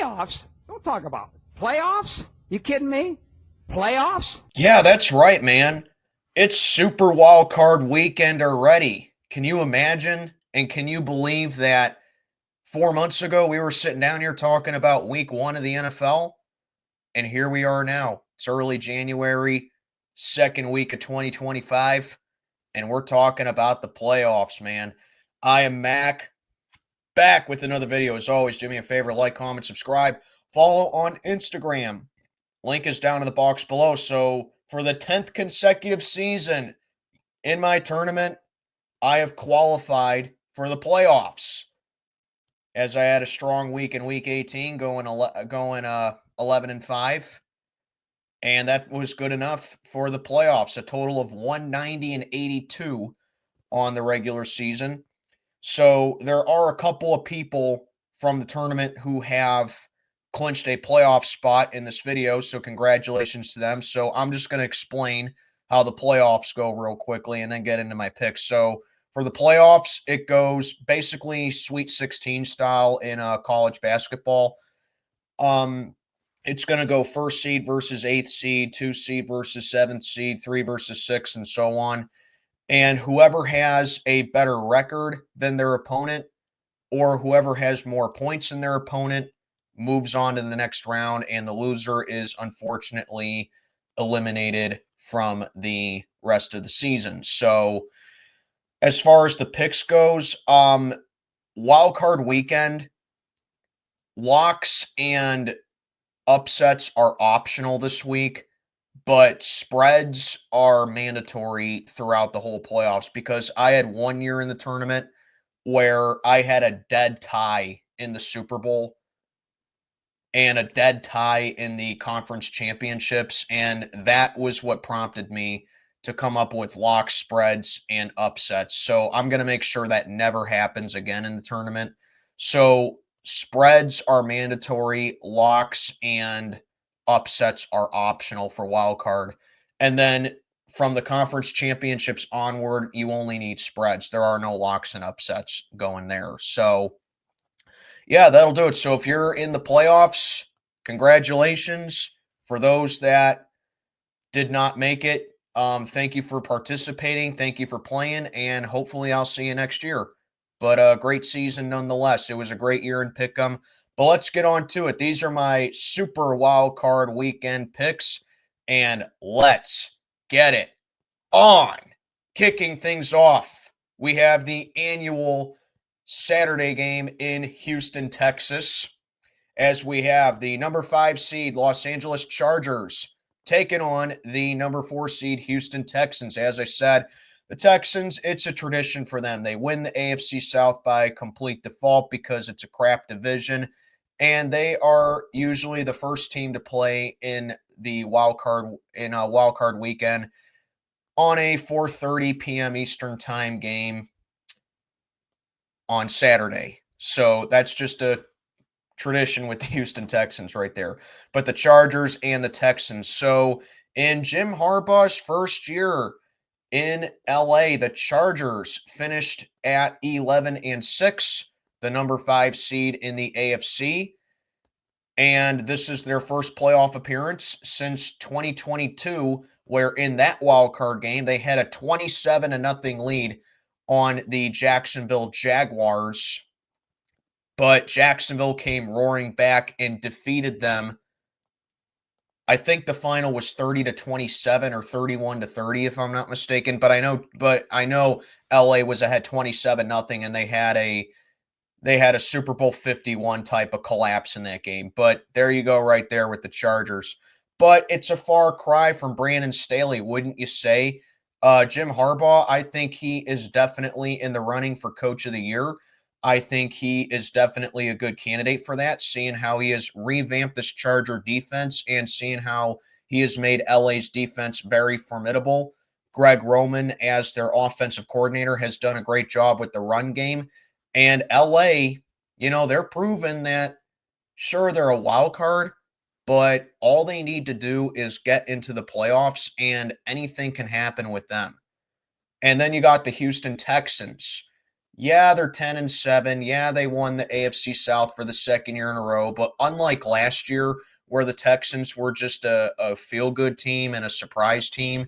Playoffs? Don't talk about it. Playoffs? You kidding me? Playoffs? Yeah, that's right, man. It's Super Wild Card weekend already. Can you imagine and can you believe that 4 months ago we were sitting down here talking about week one of the NFL? And here we are now. It's early January, second week of 2025, and we're talking about the playoffs, man. I am Mac, back with another video. As always, do me a favor, like, comment, subscribe, follow on Instagram. Link is down in the box below. So for the 10th consecutive season in my tournament, I have qualified for the playoffs. As I had a strong week in week 18, going 11-5. And that was good enough for the playoffs. A total of 190 and 82 on the regular season. So there are a couple of people from the tournament who have clinched a playoff spot in this video. So congratulations to them. So I'm just going to explain how the playoffs go real quickly and then get into my picks. So for the playoffs, it goes basically Sweet 16 style in college basketball. It's going to go first seed versus eighth seed, 2 seed versus seventh seed, 3 versus 6, and so on. And whoever has a better record than their opponent or whoever has more points than their opponent moves on to the next round, and the loser is unfortunately eliminated from the rest of the season. So as far as the picks goes, wild card weekend, locks and upsets are optional this week, but spreads are mandatory throughout the whole playoffs because I had 1 year in the tournament where I had a dead tie in the Super Bowl and a dead tie in the conference championships, and that was what prompted me to come up with locks, spreads, and upsets. So I'm going to make sure that never happens again in the tournament. So spreads are mandatory, locks and upsets are optional for wild card. And then from the conference championships onward, you only need spreads. There are no locks and upsets going there. So yeah, that'll do it. So if you're in the playoffs, congratulations. For those that did not make it, thank you for participating. Thank you for playing, and hopefully I'll see you next year. But a great season nonetheless. It was a great year in Pick'em. But let's get on to it. These are my super wild card weekend picks, and let's get it on. Kicking things off, we have the annual Saturday game in Houston, Texas, as we have the number 5 seed Los Angeles Chargers taking on the number 4 seed Houston Texans. As I said, the Texans, it's a tradition for them. They win the AFC South by complete default because it's a crap division, and they are usually the first team to play in the wild card weekend on a 4:30 p.m. Eastern time game on Saturday. So that's just a tradition with the Houston Texans right there. But the Chargers and the Texans. So in Jim Harbaugh's first year in LA, the Chargers finished at 11-6, the number 5 seed in the AFC. And this is their first playoff appearance since 2022, where in that wild card game, they had a 27-0 lead on the Jacksonville Jaguars. But Jacksonville came roaring back and defeated them. I think the final was 30-27 or 31-30, if I'm not mistaken. But I know LA was ahead 27-0, and they had a Super Bowl 51 type of collapse in that game. But there you go right there with the Chargers. But it's a far cry from Brandon Staley, wouldn't you say? Jim Harbaugh, I think he is definitely in the running for Coach of the Year. I think he is definitely a good candidate for that, seeing how he has revamped this Charger defense and seeing how he has made LA's defense very formidable. Greg Roman, as their offensive coordinator, has done a great job with the run game. And LA, they're proving that, sure, they're a wild card, but all they need to do is get into the playoffs, and anything can happen with them. And then you got the Houston Texans. Yeah, they're 10-7. Yeah, they won the AFC South for the second year in a row. But unlike last year, where the Texans were just a feel-good team and a surprise team,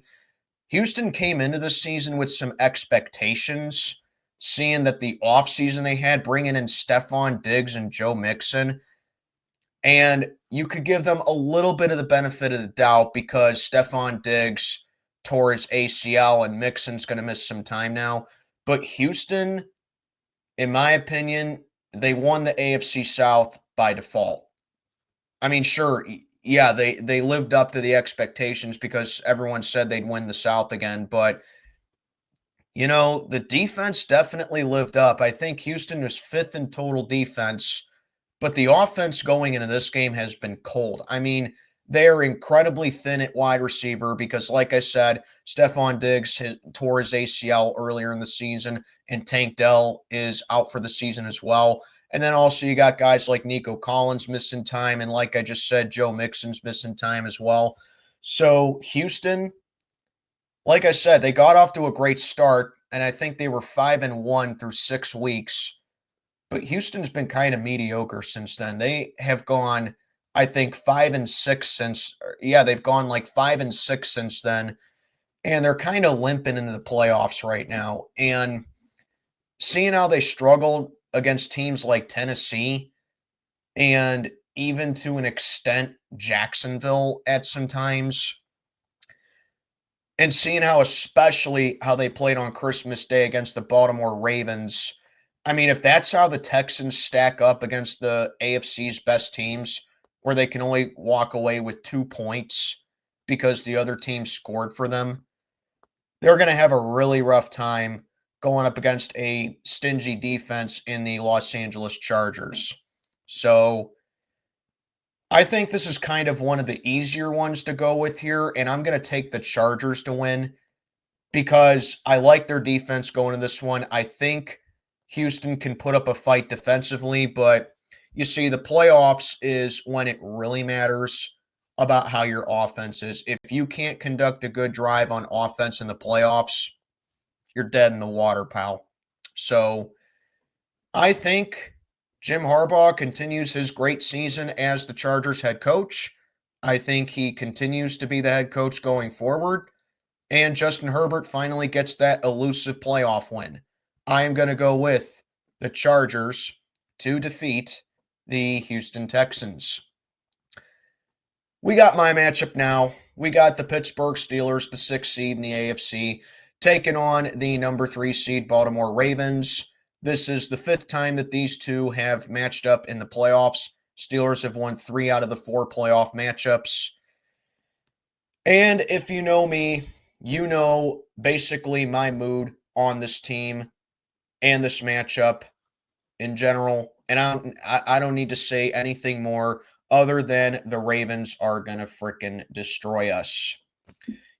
Houston came into the season with some expectations, seeing that the offseason they had, bringing in Stephon Diggs and Joe Mixon. And you could give them a little bit of the benefit of the doubt because Stephon Diggs tore his ACL and Mixon's going to miss some time now. But Houston, in my opinion, they won the AFC South by default. I mean, sure, yeah, they lived up to the expectations because everyone said they'd win the South again, but the defense definitely lived up. I think Houston was fifth in total defense, but the offense going into this game has been cold. I mean, they are incredibly thin at wide receiver because, like I said, Stephon Diggs tore his ACL earlier in the season, and Tank Dell is out for the season as well. And then also you got guys like Nico Collins missing time, and like I just said, Joe Mixon's missing time as well. So Houston, like I said, they got off to a great start, and I think they were 5-1 through 6 weeks. But Houston's been kind of mediocre since then. They have gone, I think, 5-6 since. Yeah, they've gone like 5-6 since then, and they're kind of limping into the playoffs right now. And seeing how they struggled against teams like Tennessee and even to an extent Jacksonville at some times, and seeing especially how they played on Christmas Day against the Baltimore Ravens. I mean, if that's how the Texans stack up against the AFC's best teams, where they can only walk away with 2 points because the other team scored for them, they're going to have a really rough time going up against a stingy defense in the Los Angeles Chargers. So I think this is kind of one of the easier ones to go with here, and I'm going to take the Chargers to win because I like their defense going to this one. I think Houston can put up a fight defensively, but you see, the playoffs is when it really matters about how your offense is. If you can't conduct a good drive on offense in the playoffs, you're dead in the water, pal. So I think Jim Harbaugh continues his great season as the Chargers head coach. I think he continues to be the head coach going forward. And Justin Herbert finally gets that elusive playoff win. I am going to go with the Chargers to defeat the Houston Texans. We got my matchup now. We got the Pittsburgh Steelers, the 6th seed in the AFC, taking on the number 3 seed Baltimore Ravens. This is the 5th time that these two have matched up in the playoffs. Steelers have won 3 out of the 4 playoff matchups. And if you know me, you know basically my mood on this team and this matchup in general. And I don't need to say anything more other than the Ravens are going to freaking destroy us.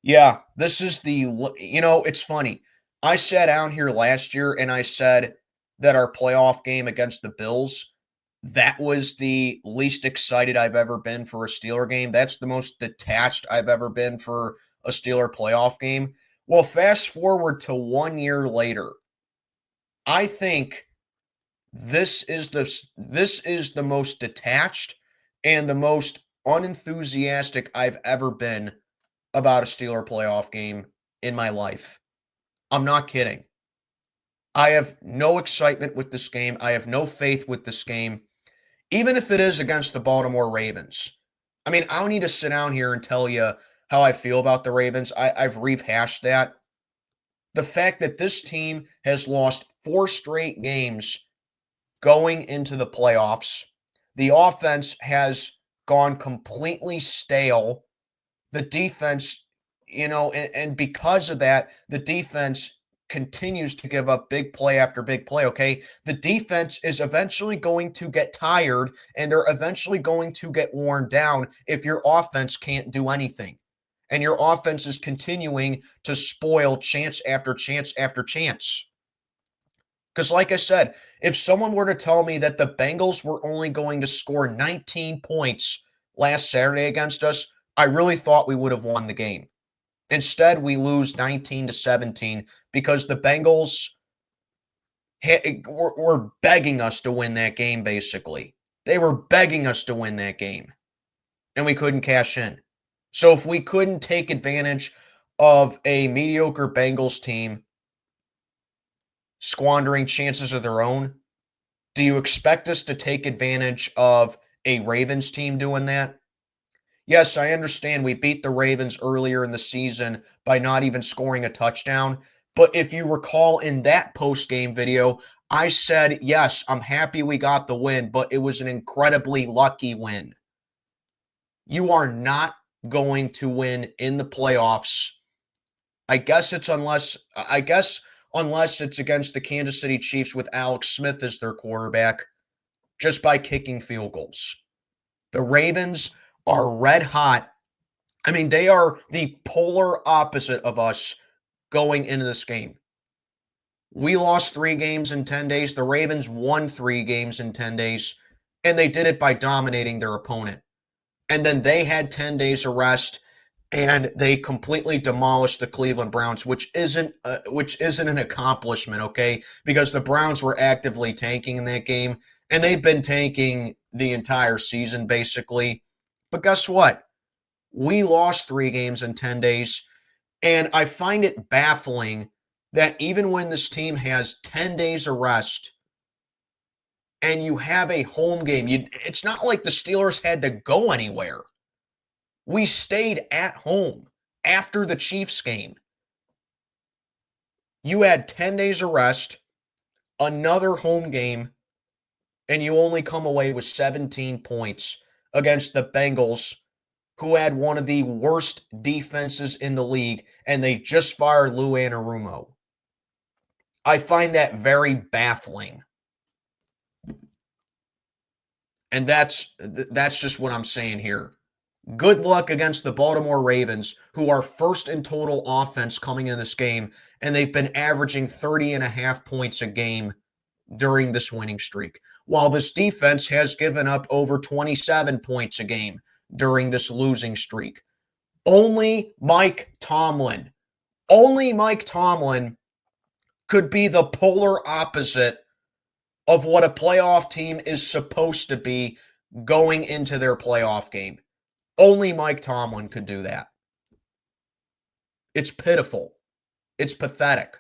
Yeah, this is it's funny. I sat down here last year and I said that our playoff game against the Bills, that was the least excited I've ever been for a Steeler game. That's the most detached I've ever been for a Steeler playoff game. Well, fast forward to 1 year later. I think this is the most detached and the most unenthusiastic I've ever been about a Steeler playoff game in my life. I'm not kidding. I have no excitement with this game. I have no faith with this game, even if it is against the Baltimore Ravens. I mean, I don't need to sit down here and tell you how I feel about the Ravens. I've rehashed that. The fact that this team has lost 4 straight games going into the playoffs, the offense has gone completely stale. The defense, and because of that, the defense continues to give up big play after big play, okay? The defense is eventually going to get tired, and they're eventually going to get worn down if your offense can't do anything. And your offense is continuing to spoil chance after chance after chance. Because like I said, if someone were to tell me that the Bengals were only going to score 19 points last Saturday against us, I really thought we would have won the game. Instead, we lose 19-17 because the Bengals were begging us to win that game, basically. They were begging us to win that game, and we couldn't cash in. So if we couldn't take advantage of a mediocre Bengals team squandering chances of their own, do you expect us to take advantage of a Ravens team doing that? Yes, I understand we beat the Ravens earlier in the season by not even scoring a touchdown. But if you recall in that post-game video, I said, yes, I'm happy we got the win, but it was an incredibly lucky win. You are not going to win in the playoffs. I guess unless it's against the Kansas City Chiefs with Alex Smith as their quarterback, just by kicking field goals. The Ravens are red hot. I mean, they are the polar opposite of us going into this game. We lost 3 games in 10 days. The Ravens won 3 games in 10 days, and they did it by dominating their opponent. And then they had 10 days of rest, and they completely demolished the Cleveland Browns, which isn't an accomplishment, okay? Because the Browns were actively tanking in that game, and they've been tanking the entire season, basically. But guess what? We lost 3 games in 10 days, and I find it baffling that even when this team has 10 days of rest and you have a home game, it's not like the Steelers had to go anywhere. We stayed at home after the Chiefs game. You had 10 days of rest, another home game, and you only come away with 17 points against the Bengals, who had one of the worst defenses in the league, and they just fired Lou Anarumo. I find that very baffling. And that's just what I'm saying here. Good luck against the Baltimore Ravens, who are first in total offense coming in this game, and they've been averaging 30.5 points a game during this winning streak, while this defense has given up over 27 points a game during this losing streak. Only Mike Tomlin could be the polar opposite of what a playoff team is supposed to be going into their playoff game. Only Mike Tomlin could do that. It's pitiful. It's pathetic.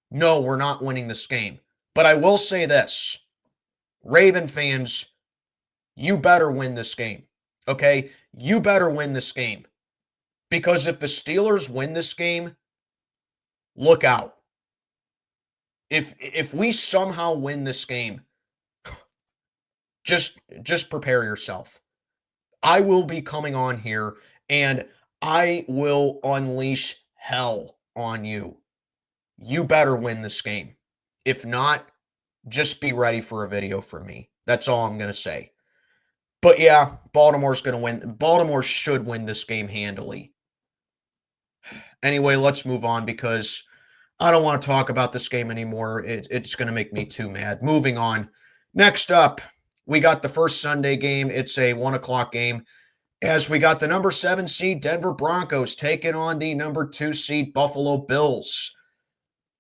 No, we're not winning this game. But I will say this. Raven fans, you better win this game. Okay? You better win this game. Because if the Steelers win this game, look out. If we somehow win this game, just prepare yourself. I will be coming on here and I will unleash hell on you. You better win this game. If not, just be ready for a video from me. That's all I'm going to say. But yeah, Baltimore's going to win. Baltimore should win this game handily. Anyway, let's move on because I don't want to talk about this game anymore. It's going to make me too mad. Moving on. Next up, we got the first Sunday game. It's a 1 o'clock game. As we got the number 7 seed Denver Broncos taking on the number 2 seed Buffalo Bills.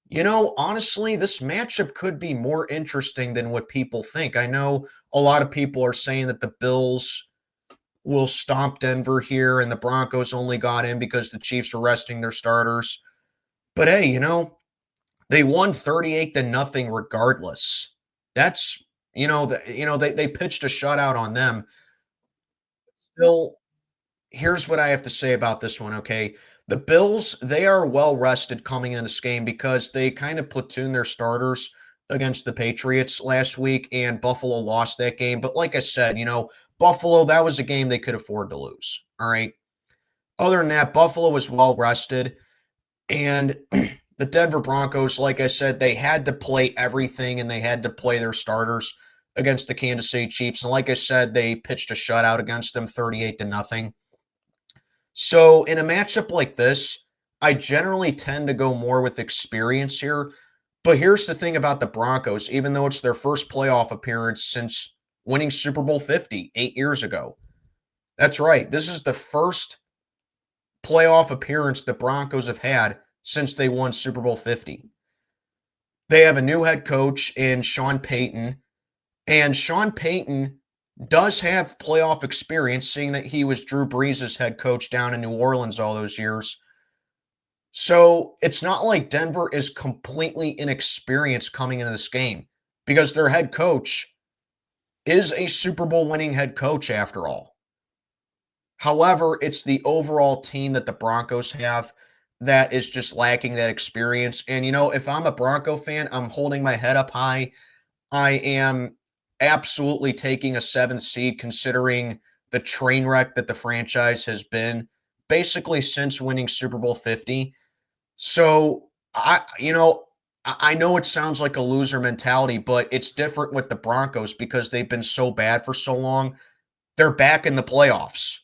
You know, honestly, this matchup could be more interesting than what people think. I know a lot of people are saying that the Bills will stomp Denver here and the Broncos only got in because the Chiefs are resting their starters. But hey, you know, they won 38-0 regardless. That's, they pitched a shutout on them. Still, here's what I have to say about this one, okay? The Bills, they are well rested coming into this game because they kind of platooned their starters against the Patriots last week, and Buffalo lost that game. But like I said, Buffalo, that was a game they could afford to lose, all right? Other than that, Buffalo was well rested, and the Denver Broncos, like I said, they had to play everything, and they had to play their starters against the Kansas City Chiefs. And like I said, they pitched a shutout against them 38-0. So in a matchup like this, I generally tend to go more with experience here. But here's the thing about the Broncos, even though it's their first playoff appearance since winning Super Bowl 50 8 years ago. That's right. This is the first playoff appearance the Broncos have had since they won Super Bowl 50. They have a new head coach in Sean Payton, and Sean Payton does have playoff experience, seeing that he was Drew Brees' head coach down in New Orleans all those years. So it's not like Denver is completely inexperienced coming into this game because their head coach is a Super Bowl winning head coach after all. However, it's the overall team that the Broncos have that is just lacking that experience. And, if I'm a Bronco fan, I'm holding my head up high. I am absolutely taking a 7th seed considering the train wreck that the franchise has been basically since winning Super Bowl 50. So I know it sounds like a loser mentality, but it's different with the Broncos because they've been so bad for so long. They're back in the playoffs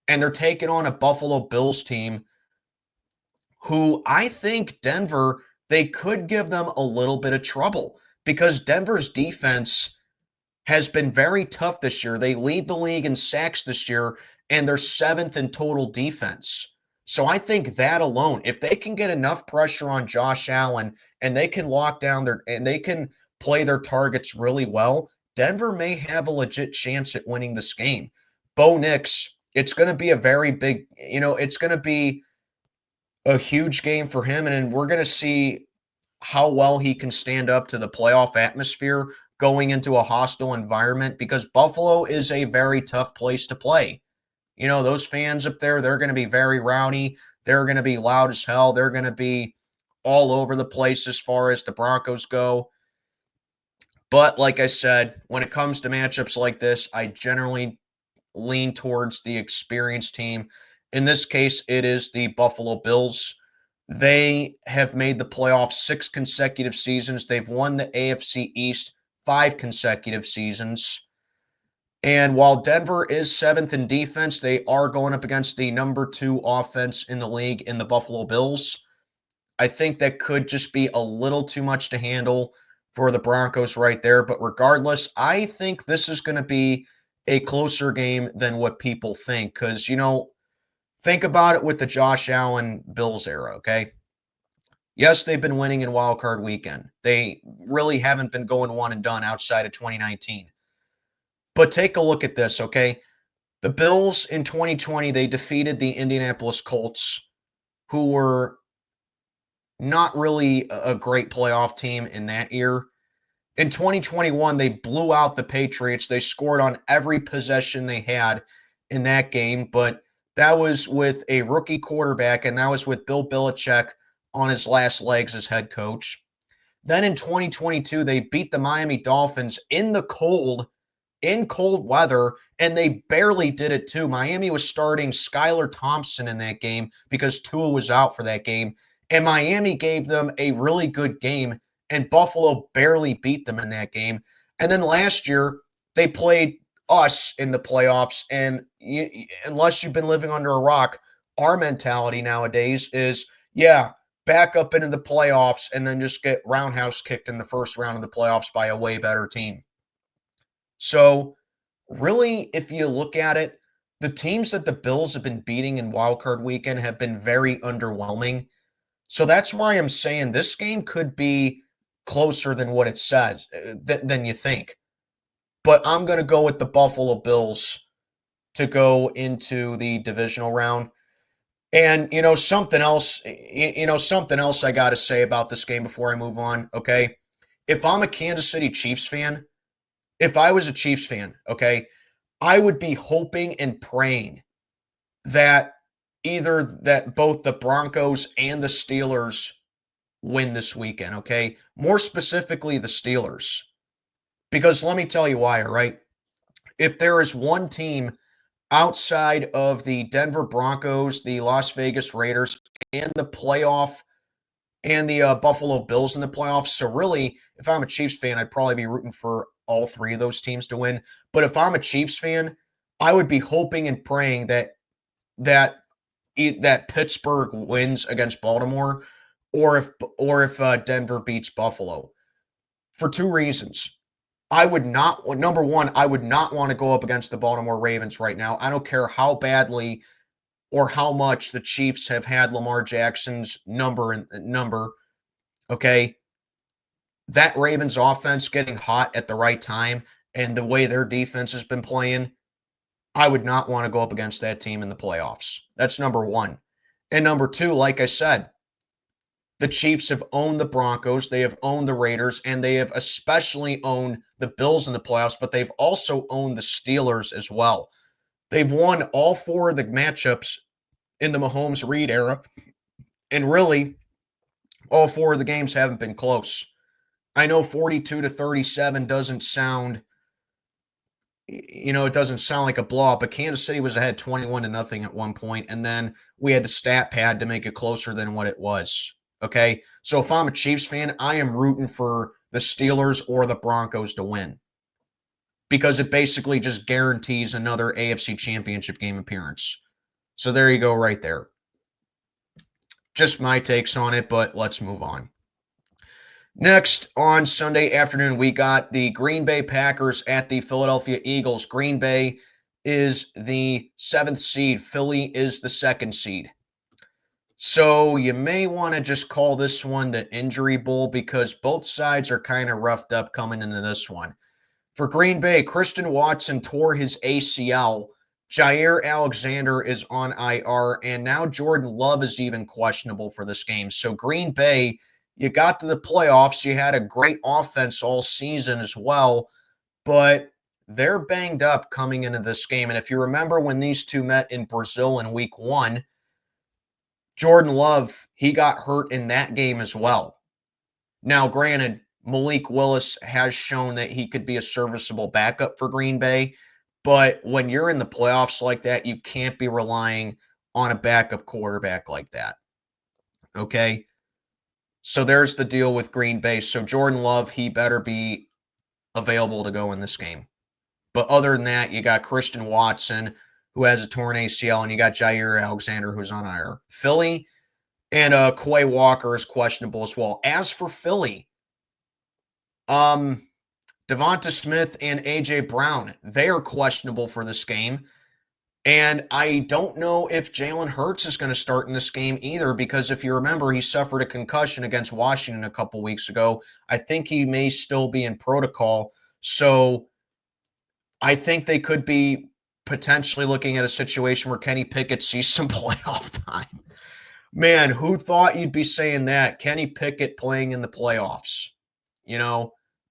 and they're taking on a Buffalo Bills team who I think Denver, they could give them a little bit of trouble because Denver's defense has been very tough this year. They lead the league in sacks this year, and they're 7th in total defense. So I think that alone, if they can get enough pressure on Josh Allen and they can lock down and they can play their targets really well, Denver may have a legit chance at winning this game. Bo Nix, it's going to be a very big, it's going to be a huge game for him, and we're going to see how well he can stand up to the playoff atmosphere going into a hostile environment because Buffalo is a very tough place to play. Those fans up there, they're going to be very rowdy. They're going to be loud as hell. They're going to be all over the place as far as the Broncos go. But like I said, when it comes to matchups like this, I generally lean towards the experienced team. In this case, it is the Buffalo Bills. They have made the playoffs 6 consecutive seasons. They've won the AFC East 5 consecutive seasons. And while Denver is 7th in defense, they are going up against the number 2 offense in the league in the Buffalo Bills. I think that could just be a little too much to handle for the Broncos right there. But regardless, I think this is going to be a closer game than what people think. Because, think about it with the Josh Allen Bills era, okay? Yes, they've been winning in Wild Card Weekend. They really haven't been going one and done outside of 2019. But take a look at this, okay? The Bills in 2020, they defeated the Indianapolis Colts, who were not really a great playoff team in that year. In 2021, they blew out the Patriots. They scored on every possession they had in that game, but that was with a rookie quarterback, and that was with Bill Belichick on his last legs as head coach. Then in 2022, they beat the Miami Dolphins in cold weather, and they barely did it too. Miami was starting Skylar Thompson in that game because Tua was out for that game, and Miami gave them a really good game, and Buffalo barely beat them in that game. And then last year, they played us in the playoffs, and unless you've been living under a rock, our mentality nowadays is, yeah, back up into the playoffs and then just get roundhouse kicked in the first round of the playoffs by a way better team. So, really, if you look at it, the teams that the Bills have been beating in Wild Card Weekend have been very underwhelming. So that's why I'm saying this game could be closer than what it says, than you think. But I'm going to go with the Buffalo Bills to go into the divisional round. And something else, something else I got to say about this game before I move on, okay? If I'm a Kansas City Chiefs fan, if I was a Chiefs fan, okay, I would be hoping and praying that that both the Broncos and the Steelers win this weekend, okay? More specifically, the Steelers. Because let me tell you why, all right? If there is one team outside of the Denver Broncos, the Las Vegas Raiders, and the playoff, and the Buffalo Bills in the playoffs. So really, if I'm a Chiefs fan, I'd probably be rooting for all 3 of those teams to win. But if I'm a Chiefs fan, I would be hoping and praying that Pittsburgh wins against Baltimore, or if Denver beats Buffalo, for 2 reasons. Number one, I would not want to go up against the Baltimore Ravens right now. I don't care how badly or how much the Chiefs have had Lamar Jackson's number, okay? that Ravens offense getting hot at the right time and the way their defense has been playing, I would not want to go up against that team in the playoffs. That's number one. And number two, like I said, the Chiefs have owned the Broncos, they have owned the Raiders, and they have especially owned the Bills in the playoffs, but they've also owned the Steelers as well. They've won all four of the matchups in the Mahomes-Reed era, and really, all four of the games haven't been close. I know 42-37 doesn't sound, it doesn't sound like a blowout, but Kansas City was ahead 21-0 at one point, and then we had the stat pad to make it closer than what it was. Okay, so if I'm a Chiefs fan, I am rooting for the Steelers or the Broncos to win because it basically just guarantees another AFC Championship game appearance. So there you go right there. Just my takes on it, but let's move on. Next, on Sunday afternoon, we got the Green Bay Packers at the Philadelphia Eagles. Green Bay is the 7th seed. Philly is the 2nd seed. So you may want to just call this one the Injury Bowl because both sides are kind of roughed up coming into this one. For Green Bay, Christian Watson tore his ACL. Jair Alexander is on IR, and now Jordan Love is even questionable for this game. So Green Bay, you got to the playoffs. You had a great offense all season as well, but they're banged up coming into this game. And if you remember when these two met in Brazil in week 1, Jordan Love, he got hurt in that game as well. Now, granted, Malik Willis has shown that he could be a serviceable backup for Green Bay, but when you're in the playoffs like that, you can't be relying on a backup quarterback like that. Okay? So there's the deal with Green Bay. So Jordan Love, he better be available to go in this game. But other than that, you got Christian Watson, who has a torn ACL, and you got Jair Alexander, who's on IR. Philly and Quay Walker is questionable as well. As for Philly, Devonta Smith and A.J. Brown, they are questionable for this game. And I don't know if Jalen Hurts is going to start in this game either, because if you remember, he suffered a concussion against Washington a couple weeks ago. I think he may still be in protocol. So I think they could be potentially looking at a situation where Kenny Pickett sees some playoff time. Man, who thought you'd be saying that? Kenny Pickett playing in the playoffs,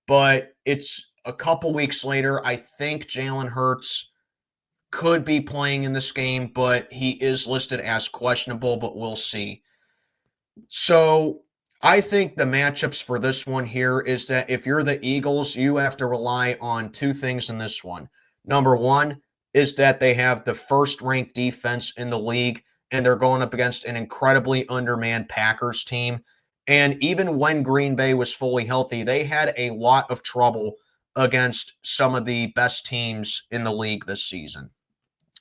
but it's a couple weeks later. I think Jalen Hurts could be playing in this game, but he is listed as questionable, but we'll see. So I think the matchups for this one here is that if you're the Eagles, you have to rely on two things in this one. Number one is that they have the first-ranked defense in the league, and they're going up against an incredibly undermanned Packers team. And even when Green Bay was fully healthy, they had a lot of trouble against some of the best teams in the league this season.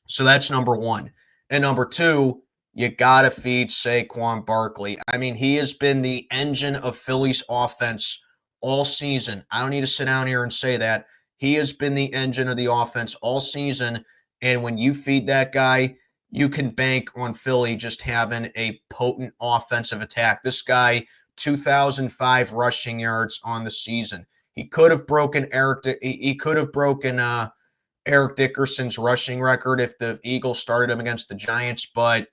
So that's number one. And number two, you got to feed Saquon Barkley. I mean, he has been the engine of Philly's offense all season. I don't need to sit down here and say that. He has been the engine of the offense all season, and when you feed that guy, you can bank on Philly just having a potent offensive attack. This guy, 2,005 rushing yards on the season. He could have broken Eric Dickerson's rushing record if the Eagles started him against the Giants, but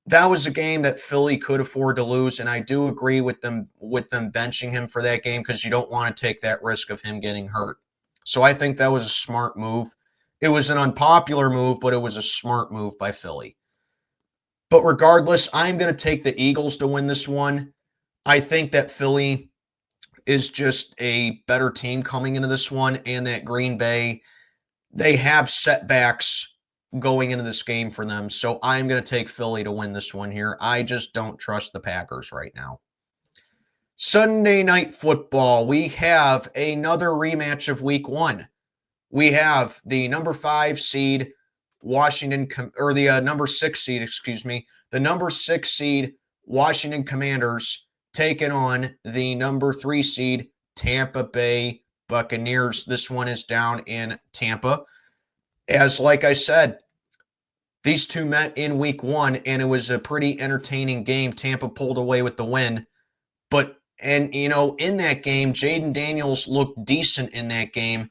that was a game that Philly could afford to lose, and I do agree with them benching him for that game because you don't want to take that risk of him getting hurt. So I think that was a smart move. It was an unpopular move, but it was a smart move by Philly. But regardless, I'm going to take the Eagles to win this one. I think that Philly is just a better team coming into this one, and that Green Bay, they have setbacks going into this game for them. So I'm going to take Philly to win this one here. I just don't trust the Packers right now. Sunday Night Football, we have another rematch of Week 1. We have the number 5 seed Washington, or the number 6 seed, the number 6 seed Washington Commanders taking on the number 3 seed Tampa Bay Buccaneers. This one is down in Tampa. As like I said, these two met in Week 1, and it was a pretty entertaining game. Tampa pulled away with the win. But And, in that game, Jaden Daniels looked decent in that game.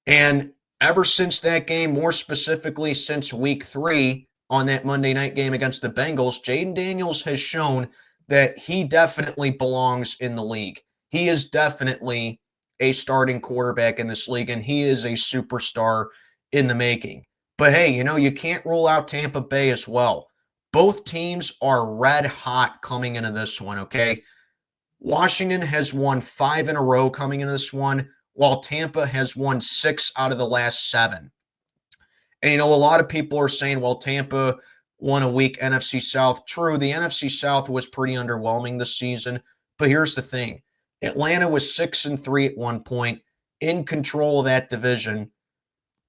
And ever since that game, more specifically since week 3 on that Monday night game against the Bengals, Jaden Daniels has shown that he definitely belongs in the league. He is definitely a starting quarterback in this league, and he is a superstar in the making. But hey, you can't rule out Tampa Bay as well. Both teams are red hot coming into this one, okay? Washington has won 5 in a row coming into this one, while Tampa has won 6 out of the last 7. And, a lot of people are saying, well, Tampa won a weak NFC South. True, the NFC South was pretty underwhelming this season, but here's the thing. Atlanta was 6-3 at one point, in control of that division,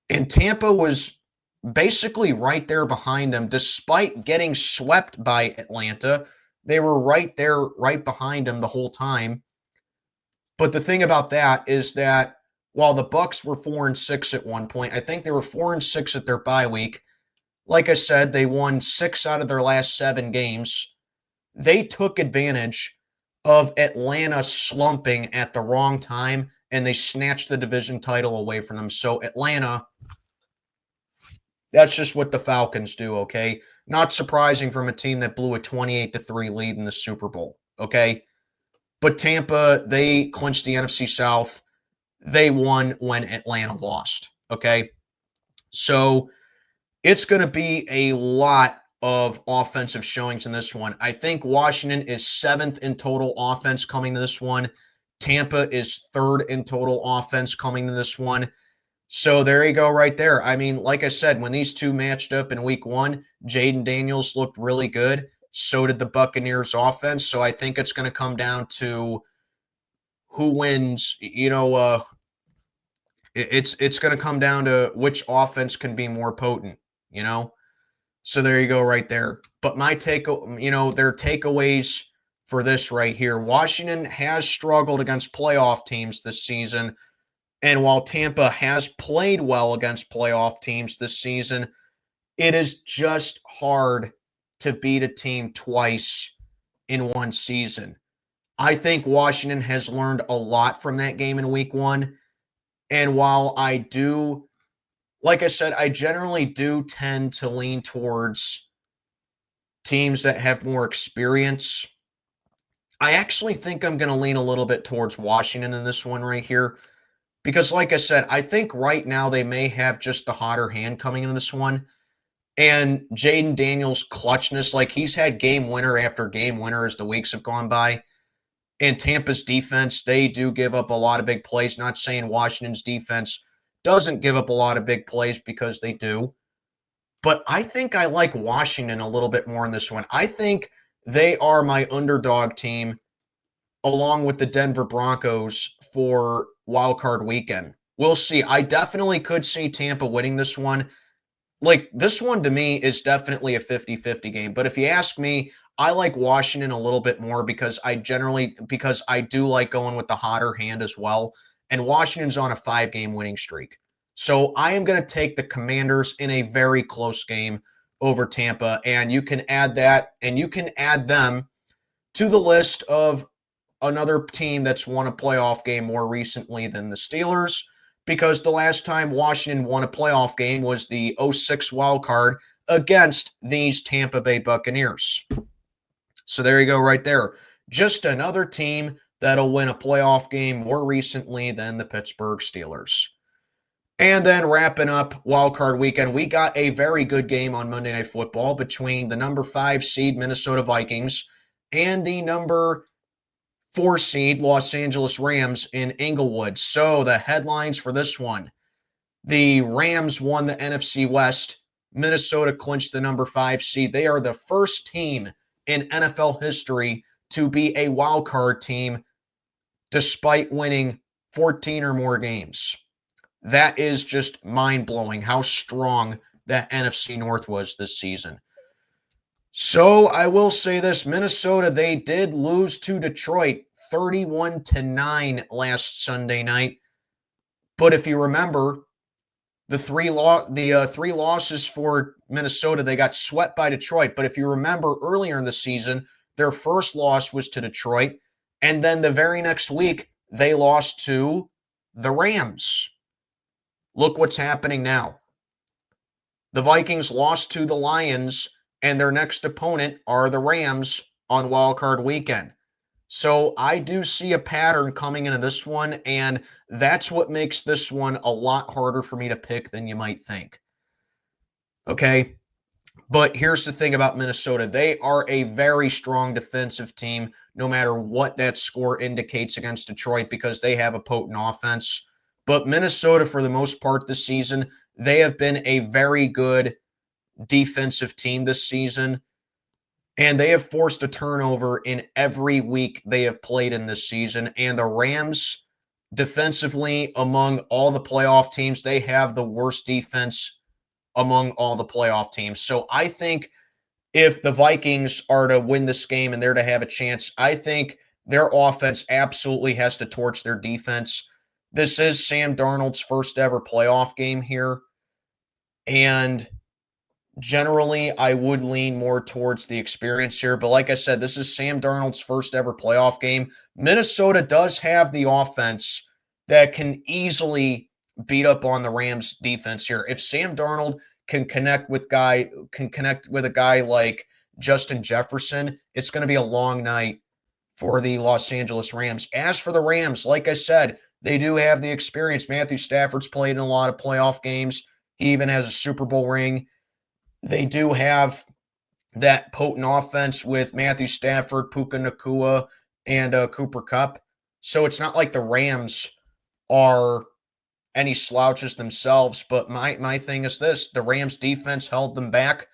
and Tampa was basically right there behind them, despite getting swept by Atlanta. They were right there, right behind them the whole time. But the thing about that is that while the Bucs were 4-6 at one point, I think they were 4-6 at their bye week. Like I said, they won 6 out of their last 7 games. They took advantage of Atlanta slumping at the wrong time, and they snatched the division title away from them. So Atlanta, that's just what the Falcons do, okay? Not surprising from a team that blew a 28-3 lead in the Super Bowl, okay? But Tampa, they clinched the NFC South. They won when Atlanta lost, okay? So it's going to be a lot of offensive showings in this one. I think Washington is 7th in total offense coming to this one. Tampa is 3rd in total offense coming to this one. So there you go right there. I mean, like I said, when these two matched up in week 1, Jaden Daniels looked really good. So did the Buccaneers offense. So I think it's going to come down to who wins. It's going to come down to which offense can be more potent, So there you go right there. But my their takeaways for this right here. Washington has struggled against playoff teams this season. And while Tampa has played well against playoff teams this season, it is just hard to beat a team twice in one season. I think Washington has learned a lot from that game in week 1. And while I do, like I said, I generally do tend to lean towards teams that have more experience. I actually think I'm going to lean a little bit towards Washington in this one right here. Because like I said, I think right now they may have just the hotter hand coming into this one. And Jaden Daniels' clutchness, like he's had game winner after game winner as the weeks have gone by. And Tampa's defense, they do give up a lot of big plays. Not saying Washington's defense doesn't give up a lot of big plays, because they do. But I think I like Washington a little bit more in this one. I think they are my underdog team along with the Denver Broncos for wildcard weekend. We'll see. I definitely could see Tampa winning this one. Like, this one to me is definitely a 50-50 game. But if you ask me, I like Washington a little bit more because I do like going with the hotter hand as well. And Washington's on a 5-game winning streak. So I am going to take the Commanders in a very close game over Tampa. And you can add that, and you can add them to the list of another team that's won a playoff game more recently than the Steelers, because the last time Washington won a playoff game was the 2006 wild card against these Tampa Bay Buccaneers. So there you go right there. Just another team that'll win a playoff game more recently than the Pittsburgh Steelers. And then wrapping up wildcard weekend, we got a very good game on Monday Night Football between the number 5 seed Minnesota Vikings and the number 4 seed Los Angeles Rams in Inglewood. So the headlines for this one: the Rams won the NFC West. Minnesota clinched the number 5 seed. They are the first team in NFL history to be a wild card team despite winning 14 or more games. That is just mind-blowing how strong that NFC North was this season. So I will say this: Minnesota, they did lose to Detroit 31-9 last Sunday night. But if you remember, the three losses for Minnesota, they got swept by Detroit. But if you remember earlier in the season, their first loss was to Detroit. And then the very next week, they lost to the Rams. Look what's happening now. The Vikings lost to the Lions, and their next opponent are the Rams on Wild Card Weekend. So I do see a pattern coming into this one, and that's what makes this one a lot harder for me to pick than you might think. Okay? But here's the thing about Minnesota. They are a very strong defensive team, no matter what that score indicates against Detroit, because they have a potent offense. But Minnesota, for the most part this season, they have been a very good defensive team this season. And they have forced a turnover in every week they have played in this season. And the Rams, defensively, among all the playoff teams, they have the worst defense among all the playoff teams. So I think if the Vikings are to win this game and they're to have a chance, I think their offense absolutely has to torch their defense. This is Sam Darnold's first ever playoff game here. And generally, I would lean more towards the experience here. But like I said, this is Sam Darnold's first ever playoff game. Minnesota does have the offense that can easily beat up on the Rams defense here. If Sam Darnold can connect with a guy like Justin Jefferson, it's going to be a long night for the Los Angeles Rams. As for the Rams, like I said, they do have the experience. Matthew Stafford's played in a lot of playoff games. He even has a Super Bowl ring. They do have that potent offense with Matthew Stafford, Puka Nacua, and Cooper Kupp. So it's not like the Rams are any slouches themselves. But my thing is this. The Rams defense held them back,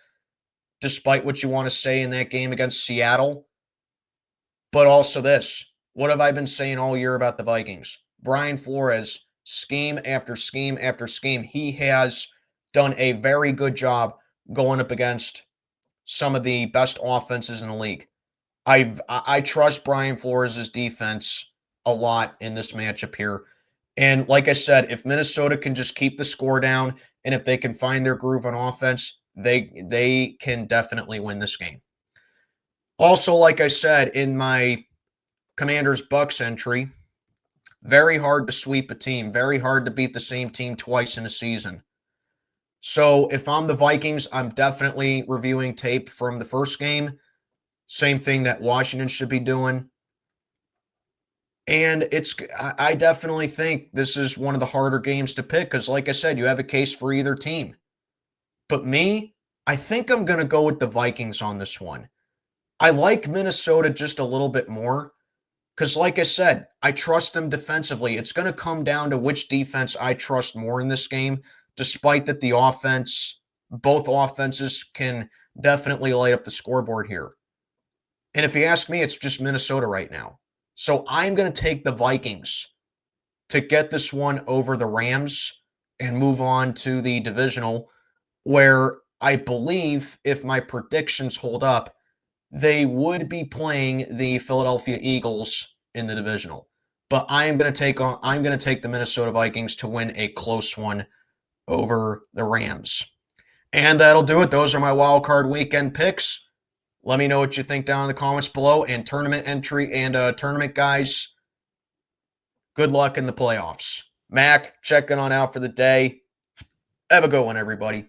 despite what you want to say in that game against Seattle. But also this. What have I been saying all year about the Vikings? Brian Flores, scheme after scheme after scheme. He has done a very good job going up against some of the best offenses in the league. I trust Brian Flores' defense a lot in this matchup here. And like I said, if Minnesota can just keep the score down and if they can find their groove on offense, they can definitely win this game. Also, like I said, in my Commanders Bucs entry, very hard to sweep a team, very hard to beat the same team twice in a season. So if I'm the Vikings, I'm definitely reviewing tape from the first game. Same thing that Washington should be doing. And I definitely think this is one of the harder games to pick because, like I said, you have a case for either team. But me, I think I'm going to go with the Vikings on this one. I like Minnesota just a little bit more because, like I said, I trust them defensively. It's going to come down to which defense I trust more in this game, despite that both offenses can definitely light up the scoreboard here. And if you ask me, it's just Minnesota right now. So I'm going to take the Vikings to get this one over the Rams and move on to the divisional, where I believe if my predictions hold up, they would be playing the Philadelphia Eagles in the divisional. But I'm going to take the Minnesota Vikings to win a close one over the Rams. And that'll do it. Those are my wild card weekend picks. Let me know what you think down in the comments below. And tournament entry and tournament guys, good luck in the playoffs. Mac, checking on out for the day. Have a good one, everybody.